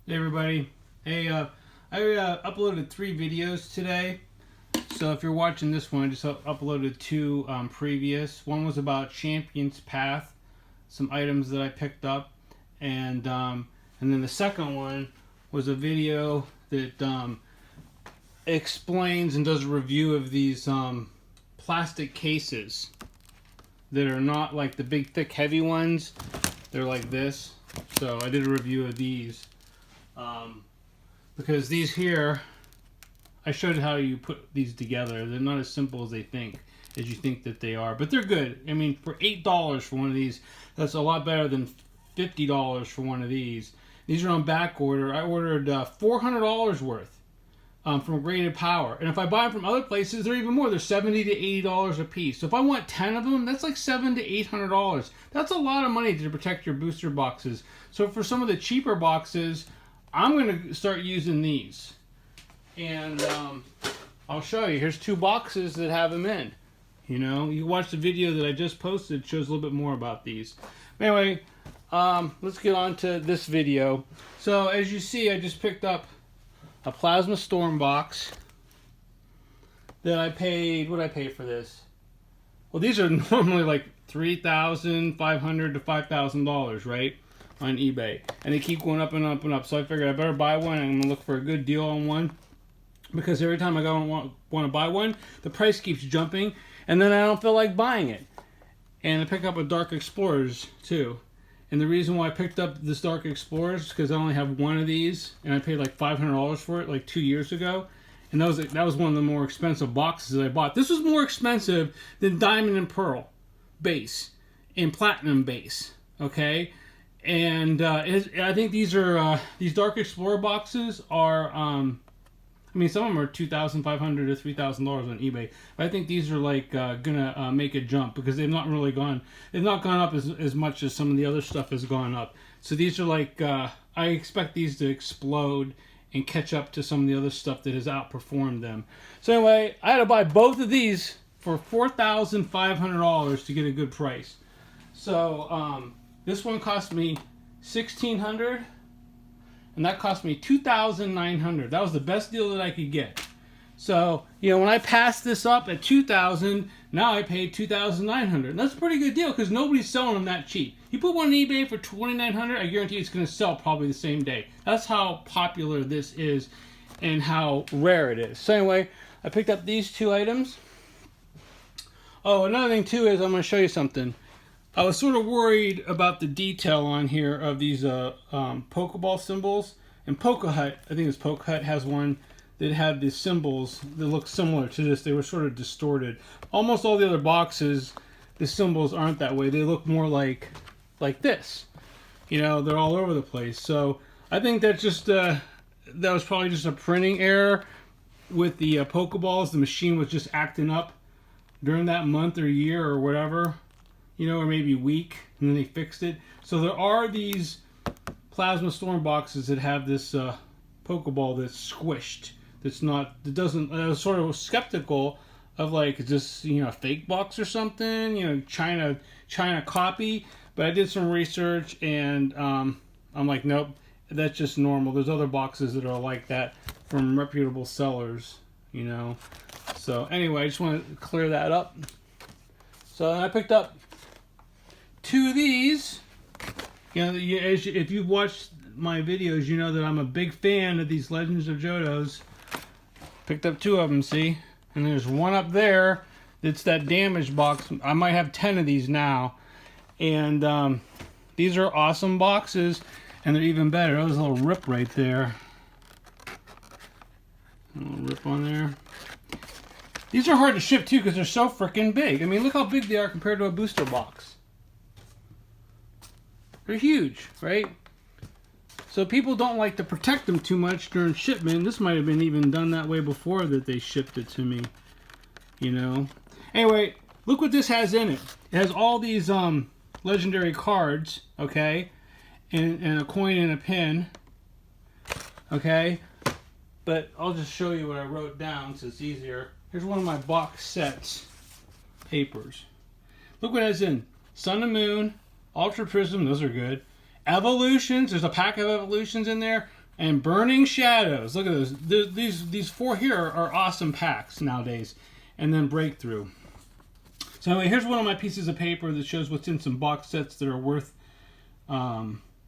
Hey everybody. Hey, I uploaded 3 videos today. So if you're watching this one, I just uploaded 2 previous. One was about Champion's Path, some items that I picked up, and then the second one was a video that explains and does a review of these plastic cases that are not like the big, thick, heavy ones. They're like this. So I did a review of these. Because these here, I showed how you put these together. They're not as simple as as you think that they are, but they're good. I mean, for $8 for one of these, that's a lot better than $50 for one of these. These are on back order. I ordered $400 worth from Graded Power, and if I buy them from other places, they're even more. They're $70 to $80 a piece. So if I want 10 of them, that's like $700 to $800. That's a lot of money to protect your booster boxes. So for some of the cheaper boxes, I'm going to start using these. And I'll show you. Here's 2 boxes that have them in. You know, you watch the video that I just posted. It shows a little bit more about these. Anyway, let's get on to this video. So as you see, I just picked up a Plasma Storm box that I paid. What did I pay for this? Well, these are normally like $3,500 to $5,000, right? On eBay, and they keep going up and up and up. So I figured I better buy one. I'm gonna look for a good deal on one, because every time I go and want to buy one, the price keeps jumping, and then I don't feel like buying it. And I picked up a Dark Explorers too. And the reason why I picked up this Dark Explorers is because I only have one of these, and I paid like $500 for it like 2 years ago. And that was one of the more expensive boxes that I bought. This was more expensive than Diamond and Pearl base and Platinum base. Okay. And I think these are these Dark Explorer boxes are. I mean, some of them are $2,500 to $3,000 on eBay. But I think these are like gonna make a jump, because they've not really gone. They've not gone up as much as some of the other stuff has gone up. So these are like I expect these to explode and catch up to some of the other stuff that has outperformed them. So anyway, I had to buy both of these for $4,500 to get a good price. So this one cost me $1,600, and that cost me $2,900. That was the best deal that I could get. So, you know, when I passed this up at $2,000, now I paid $2,900. And that's a pretty good deal, because nobody's selling them that cheap. You put one on eBay for $2,900, I guarantee it's going to sell probably the same day. That's how popular this is and how rare it is. So anyway, I picked up these 2 items. Oh, another thing too is I'm going to show you something. I was sort of worried about the detail on here of these pokeball symbols. And Hut, I think it's Hut, has one that had the symbols that look similar to this. They were sort of distorted. Almost all the other boxes, the symbols aren't that way. They look more like this. You know, they're all over the place. So I think that's just that was probably just a printing error with the Pokeballs. The machine was just acting up during that month or year or whatever. You know, or maybe week, and then they fixed it. So there are these Plasma Storm boxes that have this Pokeball that's squished. I was sort of skeptical of, like, is this, you know, a fake box or something? You know, China copy. But I did some research, and I'm like, nope, that's just normal. There's other boxes that are like that from reputable sellers, you know. So anyway, I just want to clear that up. So I picked up 2 of these. You know, if you've watched my videos, you know that I'm a big fan of these Legends of Johtos. Picked up 2 of them, see? And there's one up there that's that damaged box. I might have 10 of these now. And these are awesome boxes, and they're even better. Oh, there's a little rip right there. A little rip on there. These are hard to ship too, because they're so freaking big. I mean, look how big they are compared to a booster box. They're huge, right? So people don't like to protect them too much during shipment. This might have been even done that way before that they shipped it to me, you know. Anyway, look what this has in it. It has all these legendary cards, okay, and a coin and a pin, okay. But I'll just show you what I wrote down so it's easier. Here's one of my box sets papers. Look what it has in: Sun and Moon, Ultra Prism, those are good. Evolutions, there's a pack of evolutions in there. and Burning Shadows. Look at those. These four here are awesome packs nowadays. And then Breakthrough. So anyway, here's one of my pieces of paper that shows what's in some box sets that are worth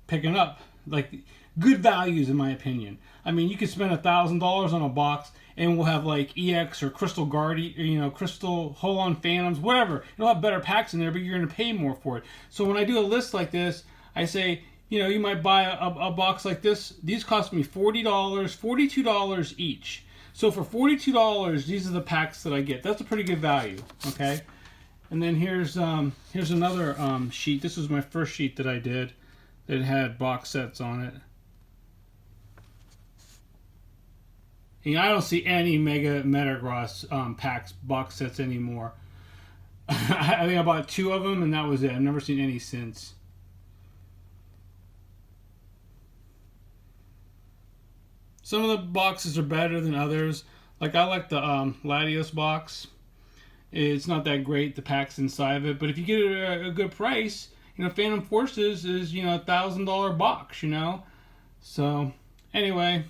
picking up. Like, good values in my opinion. I mean, you could spend $1,000 on a box and we'll have like EX or Crystal Guardian, you know, Crystal Hold-On Phantoms, whatever. It'll have better packs in there, but you're going to pay more for it. So when I do a list like this, I say, you know, you might buy a box like this. These cost me $40, $42 each. So for $42, these are the packs that I get. That's a pretty good value, okay? And then here's another sheet. This was my first sheet that I did that had box sets on it. And I don't see any Mega Metagross packs, box sets anymore. I think I bought 2 of them and that was it. I've never seen any since. Some of the boxes are better than others. Like I like the Latios box. It's not that great, the packs inside of it, but if you get it at a good price, you know, Phantom Forces is, you know, $1,000 box, you know. So anyway,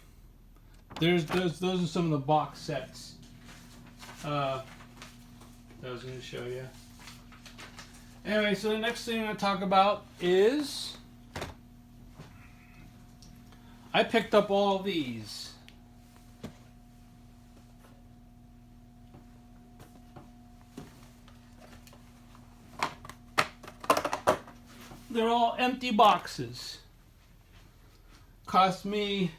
those are some of the box sets that I was going to show you. Anyway, so the next thing I'm going to talk about is I picked up all these. They're all empty boxes. Cost me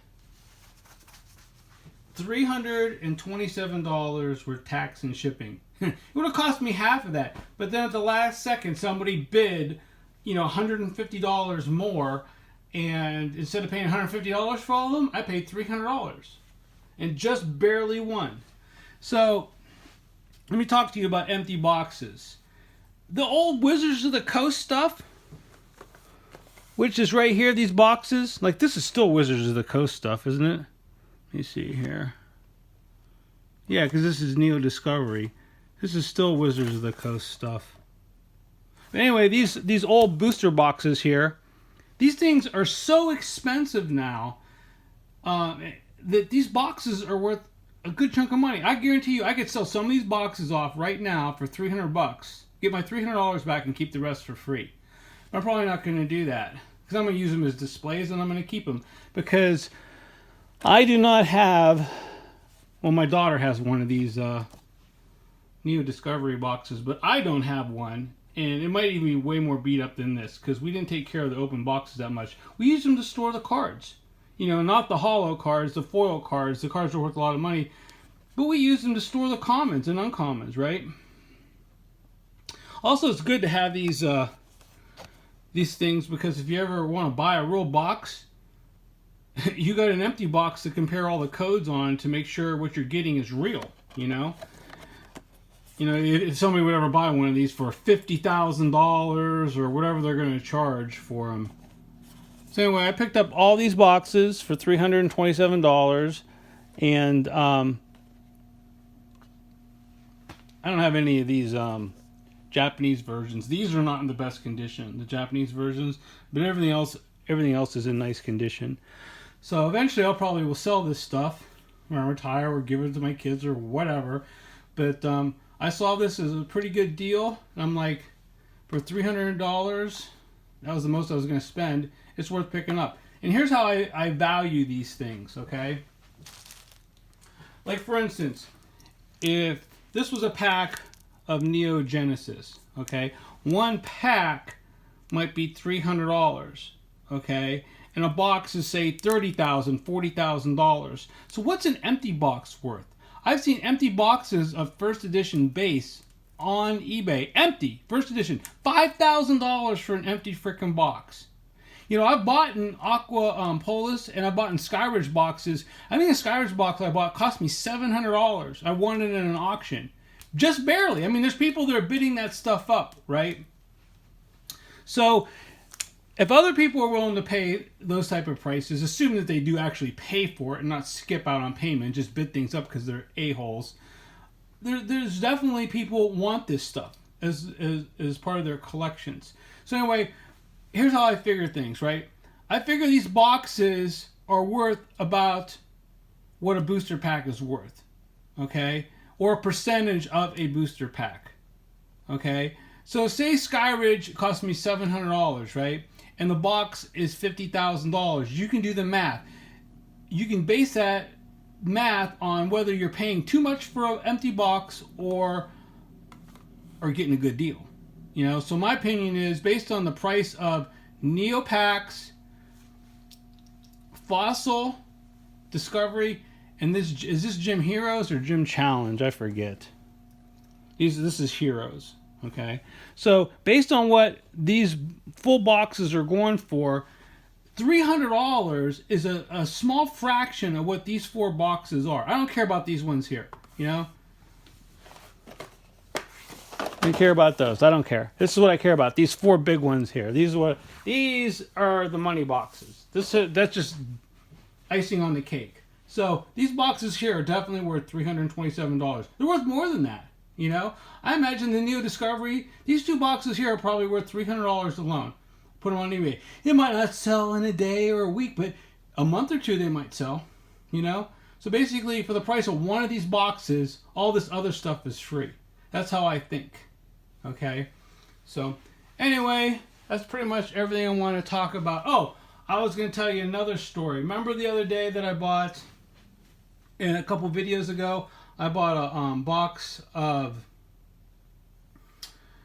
$327 with tax and shipping. It would have cost me half of that, but then at the last second somebody bid, you know, $150 more, and instead of paying $150 for all of them, I paid $300 and just barely won. So let me talk to you about empty boxes. The old Wizards of the Coast stuff, which is right here, these boxes. Like, this is still Wizards of the Coast stuff, isn't it? Let me see here. Yeah, because this is Neo Discovery. This is still Wizards of the Coast stuff. But anyway, these old booster boxes here, these things are so expensive now that these boxes are worth a good chunk of money. I guarantee you I could sell some of these boxes off right now for $300. Get my $300 back and keep the rest for free. I'm probably not going to do that because I'm going to use them as displays and I'm going to keep them because I do not have, well, my daughter has one of these Neo Discovery boxes, but I don't have one, and it might even be way more beat up than this because we didn't take care of the open boxes that much. We use them to store the cards, you know, not the holo cards, the foil cards. The cards are worth a lot of money, but we use them to store the commons and uncommons, right? Also, it's good to have these things because if you ever want to buy a real box, you got an empty box to compare all the codes on to make sure what you're getting is real, you know? You know, if somebody would ever buy one of these for $50,000 or whatever they're going to charge for them. So anyway, I picked up all these boxes for $327, and I don't have any of these Japanese versions. These are not in the best condition, the Japanese versions, but everything else is in nice condition. So eventually I'll probably will sell this stuff when I retire or give it to my kids or whatever. But I saw this as a pretty good deal. And I'm like, for $300, that was the most I was going to spend. It's worth picking up. And here's how I value these things, okay? Like, for instance, if this was a pack of Neo Genesis, okay? One pack might be $300, okay? And a box is, say, $30,000, $40,000. So what's an empty box worth? I've seen empty boxes of first edition base on eBay. Empty, first edition. $5,000 for an empty frickin' box. You know, I've bought in Aqua Polis and I've bought in Skyridge boxes. I think a Skyridge box I bought cost me $700. I won it in an auction. Just barely. I mean, there's people that are bidding that stuff up, right? So if other people are willing to pay those type of prices, assume that they do actually pay for it and not skip out on payment, just bid things up because they're a-holes, there's definitely people want this stuff as part of their collections. So anyway, here's how I figure things, right? I figure these boxes are worth about what a booster pack is worth, okay? Or a percentage of a booster pack, okay? So say Skyridge cost me $700, right? And the box is $50,000. You can do the math. You can base that math on whether you're paying too much for an empty box or getting a good deal. You know, so my opinion is based on the price of Neopacks, Fossil, Discovery, and this is this Gym Heroes or Gym Challenge? I forget. This is Heroes. Okay, so based on what these full boxes are going for, $300 is a small fraction of what these 4 boxes are. I don't care about these ones here. You know, I don't care about those. I don't care. This is what I care about. These 4 big ones here. These are the money boxes. That's just icing on the cake. So these boxes here are definitely worth $327. They're worth more than that. You know, I imagine the Neo Discovery, these 2 boxes here are probably worth $300 alone. Put them on eBay. It might not sell in a day or a week, but a month or 2 they might sell. You know, so basically for the price of one of these boxes, all this other stuff is free. That's how I think. Okay, so anyway, that's pretty much everything I want to talk about. Oh, I was going to tell you another story. Remember the other day that I bought, in a couple videos ago, I bought a box of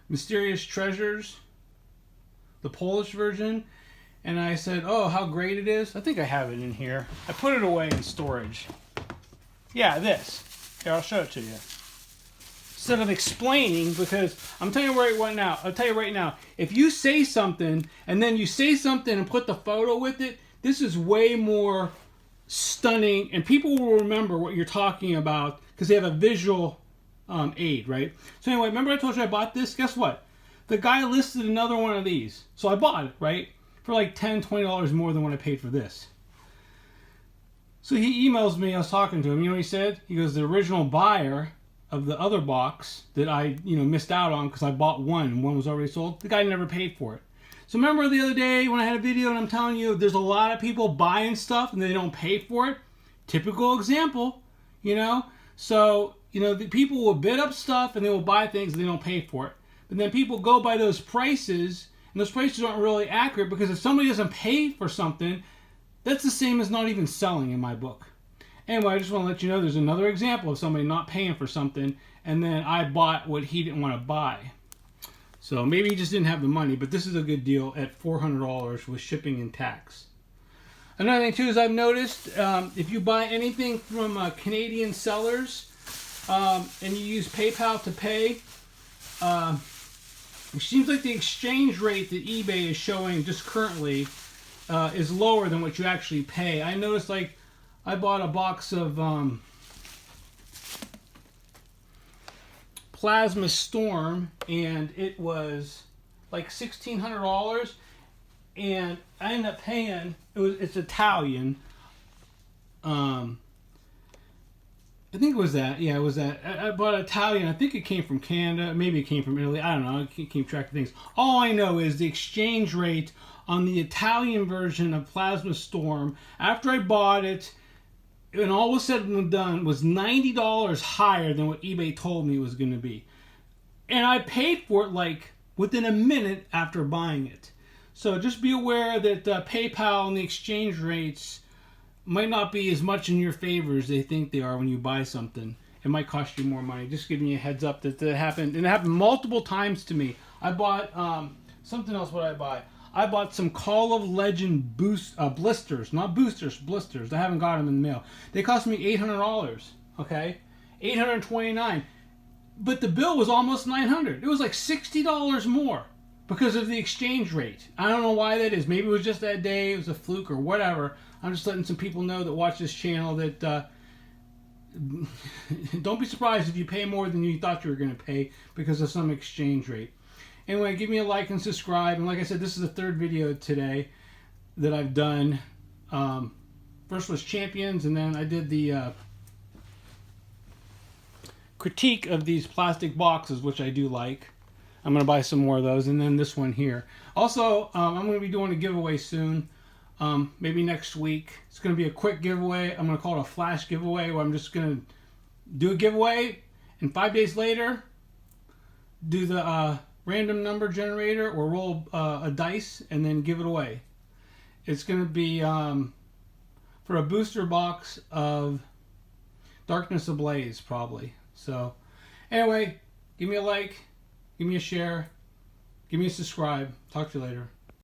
Mysterious Treasures, the Polish version, and I said, oh, how great it is. I think I have it in here. I put it away in storage. Yeah, this. Here, I'll show it to you. Instead of explaining, because I'll tell you right now, if you say something and then you say something and put the photo with it, this is way more stunning, and people will remember what you're talking about because they have a visual aid, right? So anyway, remember I told you I bought this? Guess what? The guy listed another one of these. So I bought it, right? For like $10, $20 more than what I paid for this. So he emails me, I was talking to him, you know what he said? He goes, the original buyer of the other box that I, missed out on because I bought one and one was already sold, the guy never paid for it. So remember the other day when I had a video and I'm telling you there's a lot of people buying stuff and they don't pay for it? Typical example, So, the people will bid up stuff and they will buy things and they don't pay for it. But then people go by those prices, and those prices aren't really accurate because if somebody doesn't pay for something, that's the same as not even selling in my book. Anyway, I just want to let you know there's another example of somebody not paying for something and then I bought what he didn't want to buy. So maybe he just didn't have the money, but this is a good deal at $400 with shipping and tax. Another thing too is I've noticed if you buy anything from Canadian sellers and you use PayPal to pay, it seems like the exchange rate that eBay is showing just currently is lower than what you actually pay. I noticed like I bought a box of Plasma Storm and it was like $1,600 and I ended up paying, it's Italian, I think it was that. Yeah, it was that. I bought Italian. I think it came from Canada. Maybe it came from Italy. I don't know. I can't keep track of things. All I know is the exchange rate on the Italian version of Plasma Storm, after I bought it, and all was said and done, was $90 higher than what eBay told me it was going to be. And I paid for it like within a minute after buying it. So just be aware that PayPal and the exchange rates might not be as much in your favor as they think they are when you buy something. It might cost you more money. Just giving you a heads up that happened. And it happened multiple times to me. I bought something else. What did I buy? I bought some Call of Legend blisters. Not boosters, blisters. I haven't got them in the mail. They cost me $800. Okay? $829. But the bill was almost $900. It was like $60 more because of the exchange rate. I don't know why that is. Maybe it was just that day. It was a fluke or whatever. I'm just letting some people know that watch this channel that don't be surprised if you pay more than you thought you were going to pay because of some exchange rate. Anyway, give me a like and subscribe. And like I said, this is the third video today that I've done. First was Champions, and then I did the critique of these plastic boxes, which I do like. I'm going to buy some more of those, and then this one here. Also, I'm going to be doing a giveaway soon. maybe next week. It's going to be a quick giveaway. I'm going to call it a flash giveaway, where I'm just going to do a giveaway, and 5 days later, do the random number generator, or roll a dice and then give it away. It's going to be for a booster box of Darkness Ablaze, probably. So anyway, give me a like, give me a share, give me a subscribe. Talk to you later.